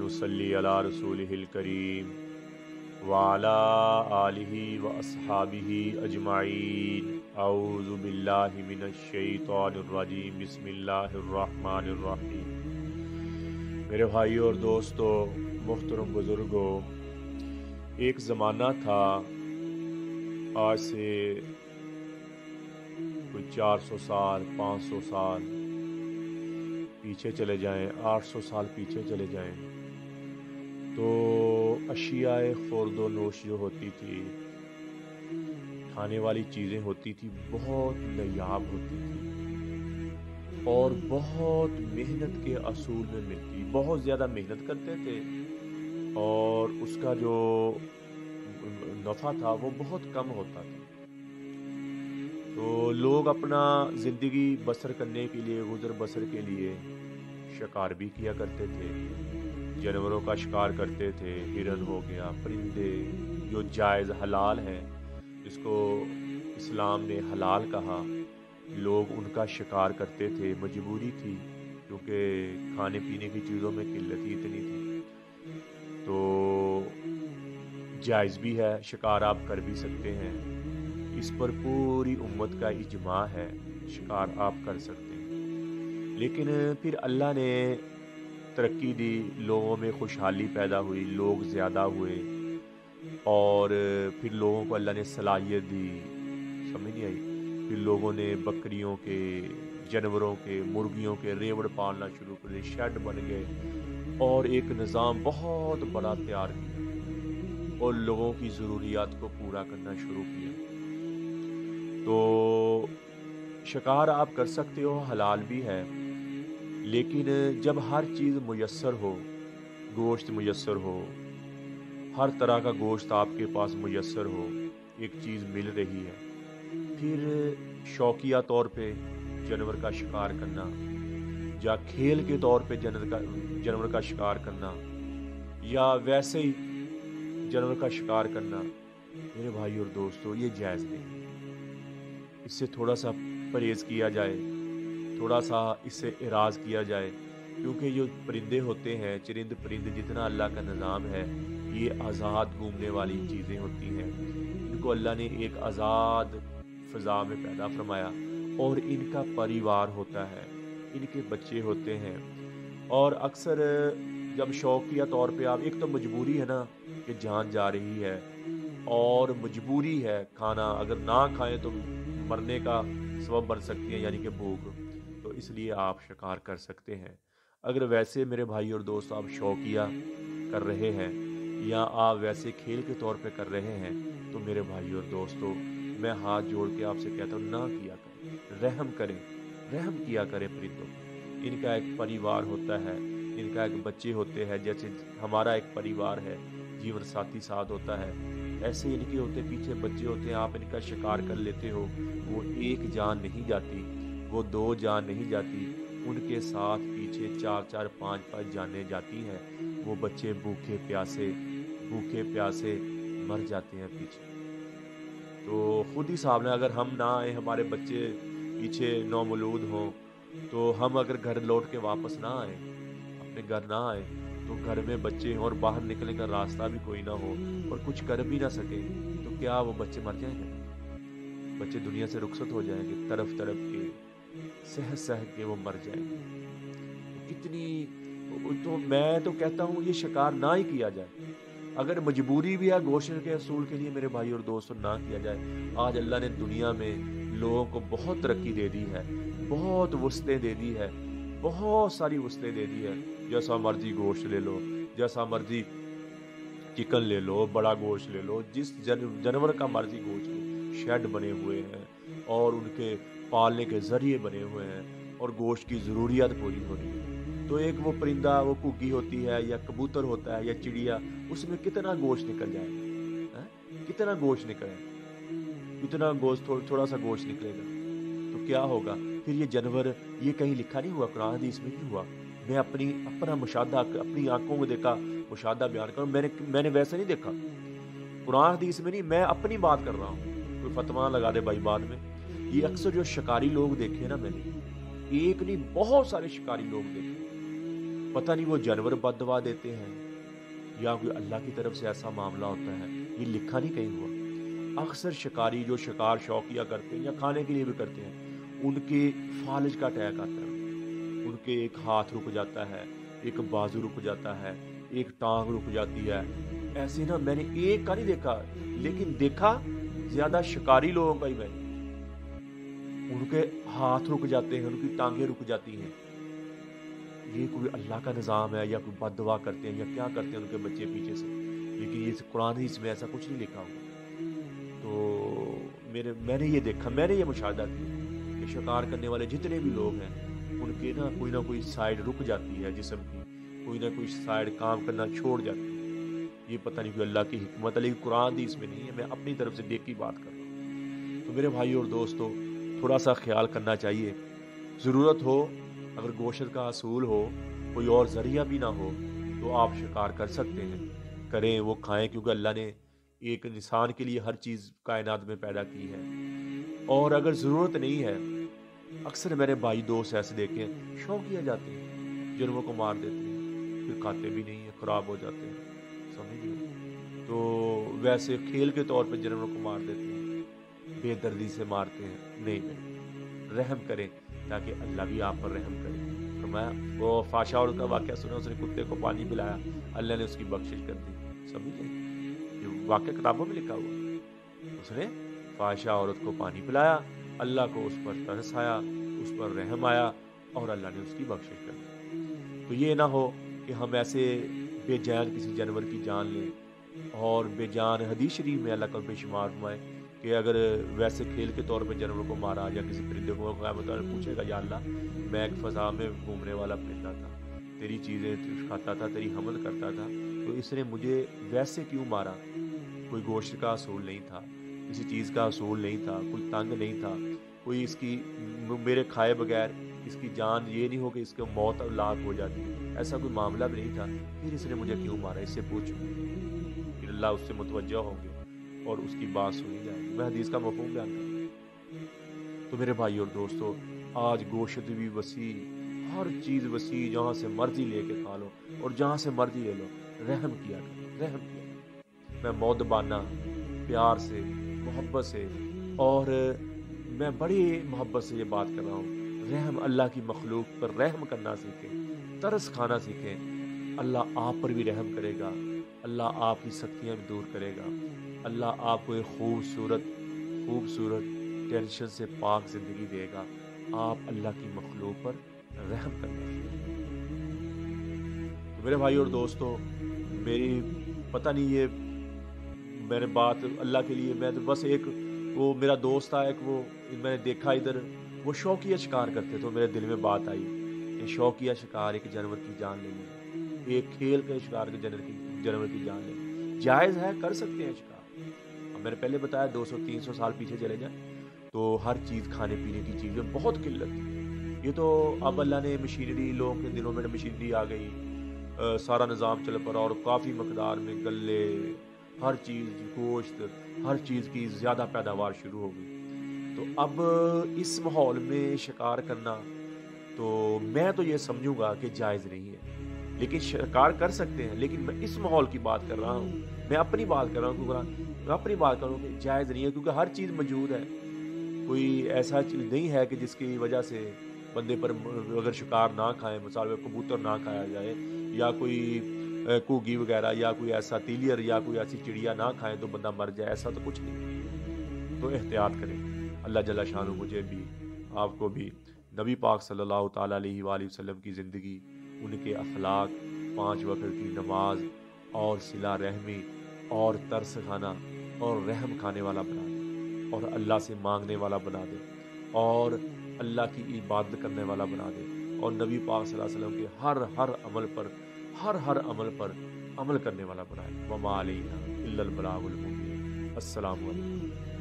नुसल्ली अला रसूलिहिल करीम वाला आलिहि व अस्हाबिहि अजमाइन। औज़ु बिल्लाहि मिनश शैतानिर रजीम। बिस्मिल्लाहिर रहमानिर रहीम। मेरे भाइयों और दोस्तों, मुहतरम बुजुर्गों, एक ज़माना था, आज से कोई 400 साल 500 साल पीछे चले जाएं, 800 साल पीछे चले जाएं, तो अशियाए खुर्द नोश जो होती थी, खाने वाली चीज़ें होती थी, बहुत नायाब होती थी और बहुत मेहनत के असूल में मिलती। बहुत ज़्यादा मेहनत करते थे और उसका जो नफ़ा था वो बहुत कम होता था। तो लोग अपना ज़िंदगी बसर करने के लिए, गुज़र बसर के लिए शिकार भी किया करते थे, जानवरों का शिकार करते थे। हिरन हो गया, परिंदे जो जायज़ हलाल हैं, जिसको इस्लाम ने हलाल कहा, लोग उनका शिकार करते थे। मजबूरी थी, क्योंकि खाने पीने की चीज़ों में किल्लत ही इतनी थी। तो जायज़ भी है, शिकार आप कर भी सकते हैं, इस पर पूरी उम्मत का इजमा है, शिकार आप कर सकते हैं। लेकिन फिर अल्लाह ने तरक्की दी, लोगों में खुशहाली पैदा हुई, लोग ज़्यादा हुए और फिर लोगों को अल्लाह ने सलाहियत दी, समझ नहीं आई। फिर लोगों ने बकरियों के, जानवरों के, मुर्गियों के रेवड़ पालना शुरू कर दिए, शेड बन गए और एक निज़ाम बहुत बड़ा तैयार किया और लोगों की ज़रूरियात को पूरा करना शुरू किया। तो शिकार आप कर सकते हो, हलाल भी है, लेकिन जब हर चीज़ मुयस्सर हो, गोश्त मुयस्सर हो, हर तरह का गोश्त आपके पास मुयस्सर हो, एक चीज़ मिल रही है, फिर शौकिया तौर पे जानवर का शिकार करना या खेल के तौर पे जानवर का शिकार करना या वैसे ही जानवर का शिकार करना, मेरे भाई और दोस्तों, ये जायज़ नहीं। इससे थोड़ा सा परहेज़ किया जाए, थोड़ा सा इससे इराज़ किया जाए, क्योंकि जो परिंदे होते हैं, चरिंद परिंद, जितना अल्लाह का निज़ाम है, ये आज़ाद घूमने वाली चीज़ें होती हैं। इनको अल्लाह ने एक आज़ाद फ़ज़ा में पैदा फरमाया और इनका परिवार होता है, इनके बच्चे होते हैं। और अक्सर जब शौकिया तौर पे आप, एक तो मजबूरी है ना कि जान जा रही है और मजबूरी है खाना, अगर ना खाएं तो मरने का सबब बन सकती है, यानी कि भूख, तो इसलिए आप शिकार कर सकते हैं। अगर वैसे मेरे भाई और दोस्त आप शौकिया कर रहे हैं या आप वैसे खेल के तौर पे कर रहे हैं, तो मेरे भाई और दोस्तों, मैं हाथ जोड़ के आपसे कहता हूँ, ना किया करें, रहम करें, रहम किया करें परिंदों पर। इनका एक परिवार होता है, इनका एक बच्चे होते हैं, जैसे हमारा एक परिवार है, जीवन साथी साथ होता है, ऐसे इनके होते पीछे बच्चे होते हैं। आप इनका शिकार कर लेते हो, वो एक जान नहीं जाती, वो 2 जान नहीं जाती, उनके साथ पीछे 4-4 5-5 जानें जाती हैं। वो बच्चे भूखे प्यासे मर जाते हैं पीछे। तो खुद ही सामने, अगर हम ना आए, हमारे बच्चे पीछे नौमौलूद हों, तो हम अगर घर लौट के वापस ना आए, अपने घर ना आए, तो घर में बच्चे हों और बाहर निकलने का रास्ता भी कोई ना हो और कुछ कर भी ना सके, तो क्या वो बच्चे मर जाएंगे? बच्चे दुनिया से रुखसत हो जाएंगे, तरफ के सह के वो मर जाएंगे। तो कितनी, तो मैं तो कहता हूँ ये शिकार ना ही किया जाए। अगर मजबूरी भी है गोश्त के असूल के लिए, मेरे भाई और दोस्तों, ना किया जाए। आज अल्लाह ने दुनिया में लोगों को बहुत तरक्की दे दी है, बहुत वुस्तें दे दी है, बहुत सारी वुस्तें दे दी है। जैसा मर्जी गोश्त ले लो, जैसा मर्जी चिकन ले लो, बड़ा गोश्त ले लो, जिस जानवर का मर्जी गोश्त लो, शेड बने हुए हैं और उनके पालने के ज़रिए बने हुए हैं और गोश्त की ज़रूरियात पूरी हो रही है। तो एक वो परिंदा, वो घुग्गी होती है या कबूतर होता है या चिड़िया, उसमें कितना गोश्त निकल जाएगा, कितना गोश्त निकले, इतना गोश्त, थोड़ा सा गोश्त निकलेगा, तो क्या होगा फिर? ये जानवर, ये कहीं लिखा नहीं हुआ, कुरान हदीस में नहीं हुआ। मैं अपना मुशाहदा, अपनी आंखों में देखा मुशाहदा बयान करूं, मैंने वैसे नहीं देखा, कुरान हदीस में नहीं, मैं अपनी बात कर रहा हूँ। कोई फतवा लगा दे भाई बाद में। ये अक्सर जो शिकारी लोग देखे ना मैंने, एक नहीं बहुत सारे शिकारी लोग देखे, पता नहीं वो जानवर बद दुआ देते हैं या कोई अल्लाह की तरफ से ऐसा मामला होता है, ये लिखा नहीं कहीं हुआ। अक्सर शिकारी जो शिकार शौकिया करते हैं या खाने के लिए भी करते हैं, उनके फालज का अटैक आता है, उनके एक हाथ रुक जाता है, एक बाजू रुक जाता है, एक टांग रुक जाती है। ऐसे ना मैंने एक का नहीं देखा, लेकिन देखा ज्यादा शिकारी लोगों का ही मैंने। उनके हाथ रुक जाते हैं, उनकी टांगें रुक जाती हैं। ये कोई अल्लाह का निज़ाम है या कोई बद दुआ करते हैं या क्या करते हैं उनके बच्चे पीछे से, लेकिन ये कुरान ही इसमें ऐसा कुछ नहीं लिखा हुआ। तो मैंने ये देखा, मैंने ये मुशाहिदा किया कि शिकार करने वाले जितने भी लोग हैं, उनके ना कोई साइड रुक जाती है जिस्म की, कोई ना कोई साइड काम करना छोड़ जाती है। ये पता नहीं कोई अल्लाह की हिकमत है, लेकिन कुरान ही इसमें नहीं है। मैं अपनी तरफ से देख की बात कर रहा हूँ। तो मेरे भाई और दोस्तों, थोड़ा सा ख्याल करना चाहिए। ज़रूरत हो, अगर गोश्त का असूल हो, कोई और ज़रिया भी ना हो, तो आप शिकार कर सकते हैं, करें, वो खाएं, क्योंकि अल्लाह ने एक इंसान के लिए हर चीज़ कायनात में पैदा की है। और अगर ज़रूरत नहीं है, अक्सर मेरे भाई दोस्त ऐसे देखे हैं, शौकिया जाते हैं, जानवरों को मार देते हैं, फिर खाते भी नहीं है, ख़राब हो जाते हैं, समझिए। तो वैसे खेल के तौर पे जानवरों को मार देते हैं, बेदर्दी से मारते हैं। नहीं, रहम करें ताकि अल्लाह भी आप पर रहम करे। फरमाया, वो फाशा और का वाक़या सुना, उसने कुत्ते को पानी पिलाया, अल्लाह ने उसकी बख्शिश कर दी। समझिए, ये वाक़या किताबों में लिखा हुआ। उसने फाशा औरत को पानी पिलाया, अल्लाह को उस पर तरस आया, उस पर रहम आया और अल्लाह ने उसकी बख्शिश कर दी। तो ये ना हो कि हम ऐसे बेजान किसी जानवर की जान लें, और बेजान हदीस शरीफ में अल्लाह का बेशुमार फरमाए कि अगर वैसे खेल के तौर पे जानवरों को मारा या किसी परिंदे को क़यामत वाले पूछेगा, या अल्लाह, मैं एक फ़ज़ा में घूमने वाला परिंदा था, तेरी चीज़ें खाता था, तेरी हमद करता था, तो इसने मुझे वैसे क्यों मारा? कोई गोश्त का असूल नहीं था, किसी चीज़ का असूल नहीं था, कोई तंग नहीं था, कोई इसकी मेरे खाए बगैर इसकी जान ये नहीं हो कि इसकी मौत और लाख हो जाती, ऐसा कोई मामला भी नहीं था, फिर इसने मुझे क्यों मारा? इससे पूछो। फिर अल्लाह उससे मुतवज्जह होंगे और उसकी बात सुनी जाएगी। मैं हदीस का मफ़हूम बयान करूँ। तो मेरे भाई और दोस्तों, आज गोश्त भी वसी, हर चीज़ वसी, जहाँ से मर्जी लेके खा लो और जहाँ से मर्जी ले लो। रहम किया करो, रहम किया करो। मैं मौदबाना प्यार से, मोहब्बत से, और मैं बड़ी मोहब्बत से ये बात कर रहा हूँ। रहम, अल्लाह की मखलूक पर रहम करना सीखें, तरस खाना सीखें। अल्लाह आप पर भी रहम करेगा, अल्लाह आपकी सख्तियाँ भी दूर करेगा, अल्लाह आपको एक खूबसूरत टेंशन से पाक ज़िंदगी देगा। आप अल्लाह की मखलूक पर रहम करना सीखें। तो मेरे भाई और दोस्तों, मेरी पता नहीं ये मैंने बात अल्लाह के लिए, मैं तो बस एक, वो मेरा दोस्त था एक, वो मैंने देखा इधर, वो शौकिया शिकार करते, तो मेरे दिल में बात आई कि शौकिया शिकार एक जानवर की जान लेना, एक खेल के शिकार के जानवर की जान लेना जायज़ है, कर सकते हैं शिकार। अब मैंने पहले बताया 200-300 साल पीछे चले जाएं तो हर चीज़, खाने पीने की चीज़ें बहुत किल्लत थी। ये तो अब अल्लाह ने मशीनरी, लोगों के दिलों में मशीनरी आ गई, सारा निज़ाम चल पड़ा और काफ़ी मकदार में गले, हर चीज़, गोश्त, हर चीज़ की ज़्यादा पैदावार शुरू हो गई। तो अब इस माहौल में शिकार करना, तो मैं तो ये समझूंगा कि जायज़ नहीं है, लेकिन शिकार कर सकते हैं। लेकिन मैं इस माहौल की बात कर रहा हूँ, मैं अपनी बात कर रहा हूँ, क्योंकि मैं अपनी बात करूँ कि जायज़ नहीं है, क्योंकि हर चीज़ मौजूद है। कोई ऐसा चीज़ नहीं है कि जिसकी वजह से बंदे पर अगर शिकार ना खाएं, मिसाल में कबूतर ना खाया जाए, या कोई घुगी वगैरह, या कोई ऐसा तिलियर या कोई ऐसी चिड़िया ना खाएं तो बंदा मर जाए, ऐसा तो कुछ नहीं। तो एहतियात करें। अल्लाह जल्ला शान मुझे भी, आपको भी नबी पाक सल्लल्लाहु ताला अलैहि वसल्लम की ज़िंदगी, उनके अखलाक, 5 वक्त की नमाज और सिला रहमी और तरस खाना और रहम खाने वाला बना दे, और अल्लाह से मांगने वाला बना दे, और अल्लाह की इबादत करने वाला बना दे, और नबी पाक सल्लल्लाहु अलैहि वसल्लम के हर अमल पर अमल करने वाला बनाए। वमा अलैना इल्लल बलागुल मुबीन। अस्सलामु अलैकुम।